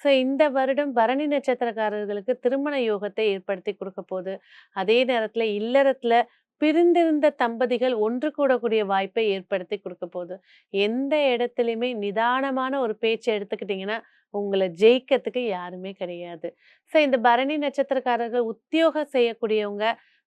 So இந்த வருடம் பரணி நட்சத்திரக்காரர்களுக்கு திருமண யோகத்தை ஏற்படுத்தி குடுக்க போது. அதே நேரத்துல இல்லறத்துல பிரிந்திருந்த தம்பதிகள் ஒன்று கூடக்கூடிய வாய்ப்பை ஏற்படுத்தி குடுக்க போது. எந்த இடத்துலயுமே நிதானமான ஒரு பேச்ச எடுத்துக்கிட்டீங்கன்னா, உங்கள ஜெயிக்கிறதுக்கு யாருமே கிடையாது. ஸோ இந்த பரணி நட்சத்திரக்காரர்கள் உத்தியோகம் செய்யக்கூடியவங்க,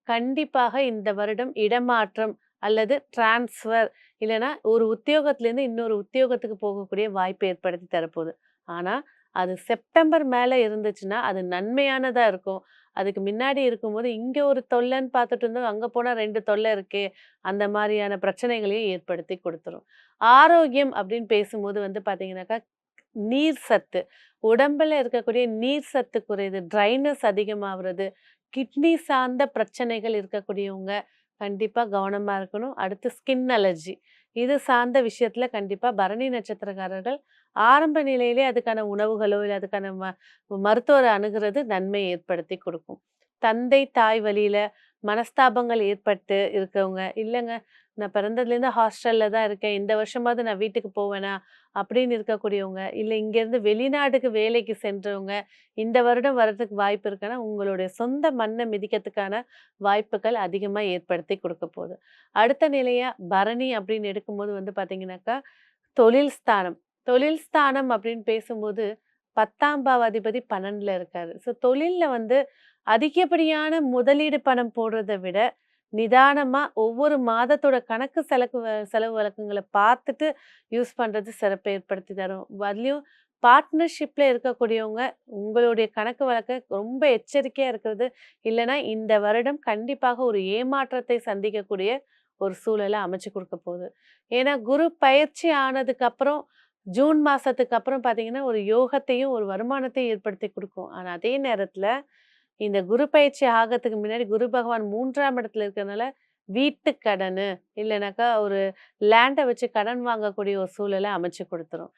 கண்டிப்பாக இந்த வருடம் இடமாற்றம் அல்லது ட்ரான்ஸ்ஃபர் இல்லன்னா ஒரு உத்தியோகத்திலேருந்து இன்னொரு உத்தியோகத்துக்கு போகக்கூடிய வாய்ப்பு ஏற்படுத்தி தரப்போது. ஆனா, அது செப்டம்பர் மேல இருந்துச்சுன்னா, அது நன்மையானதா இருக்கும். அதுக்கு முன்னாடி இருக்கும்போது, இங்க ஒரு தொல்லன்னு பார்த்துட்டு இருந்தோம், அங்க போனா 2 தொல்ல இருக்கே! அந்த மாரியான பிரச்சனைகளையும் ஏற்படுத்தி குடுத்துரும். ஆரோக்கியம் அப்படின்னு பேசும்போது வந்து பார்த்தீங்கன்னாக்கா, நீர் சத்து. உடம்புல இருக்கக்கூடிய நீர் சத்து குறையுது, ட்ரைனஸ் அதிகமாவுறது, கிட்னி சார்ந்த பிரச்சனைகள் இருக்கக்கூடியவங்க கண்டிப்பா கவனமா இருக்கணும். அடுத்து ஸ்கின் அலர்ஜி. இது சார்ந்த விஷயத்துல கண்டிப்பா பரணி நட்சத்திரக்காரர்கள் ஆரம்ப நிலையிலே அதுக்கான உணவுகளோ, இல்ல அதுக்கான மருத்துவர அணுகுறது நன்மை ஏற்படுத்தி குடுக்கும். தந்தை, தாய் வழியில மனஸ்தாபங்கள் ஏற்பட்டு இருக்கவங்க, "இல்லங்க நான் பிறந்ததுலேருந்து ஹாஸ்டல்ல தான் இருக்கேன். இந்த வருஷமாவது நான் வீட்டுக்கு போவேனா?" அப்படின்னு இருக்கக்கூடியவங்க, இல்ல இங்கேருந்து வெளிநாட்டுக்கு வேலைக்கு சென்றவங்க, இந்த வருடம் வர்றதுக்கு வாய்ப்பு இருக்குன்னா, உங்களுடைய சொந்த மண்ண மிதிக்கிறதுக்கான வாய்ப்புகள் அதிகமா ஏற்படுத்தி குடுக்க போது. அடுத்த நிலையா பரணி அப்படின்னு எடுக்கும்போது வந்து பார்த்தீங்கன்னாக்கா, தொழில் ஸ்தானம். தொழில் ஸ்தானம் அப்படின்னு பேசும்போது 10ஆம் பாவாதிபதி 12ல இருக்காரு. ஸோ தொழில்ல வந்து அதிகப்படியான முதலீடு பணம் போடுறத விட, நிதானமா ஒவ்வொரு மாதத்தோட கணக்கு செலவு வழக்கங்கள பார்த்துட்டு யூஸ் பண்றது சிறப்ப ஏற்படுத்தி தரும். அதுலயும் பார்ட்னர்ஷிப்ல இருக்கக்கூடியவங்க, உங்களுடைய கணக்கு வழக்க ரொம்ப எச்சரிக்கையா இருக்கிறது. இல்லன்னா இந்த வருடம் கண்டிப்பாக ஒரு ஏமாற்றத்தை சந்திக்கக்கூடிய ஒரு சூழல அமைச்சு குடுக்க போகுது. ஏன்னா குரு பயிற்சி ஆனதுக்கு அப்புறம் ஜூன் மாசத்துக்கு அப்புறம் பார்த்தீங்கன்னா, ஒரு யோகத்தையும், ஒரு வருமானத்தையும் ஏற்படுத்தி குடுக்கும். ஆனா அதே நேரத்துல இந்த குரு பயிற்சி ஆகறதுக்கு முன்னாடி குரு பகவான் 3ஆம் இடத்துல இருக்கிறனால, வீட்டு கடனு, இல்லனாக்கா ஒரு லேண்ட வச்சு கடன் வாங்கக்கூடிய ஒரு சூழல அமைச்சு குடுத்துரும்.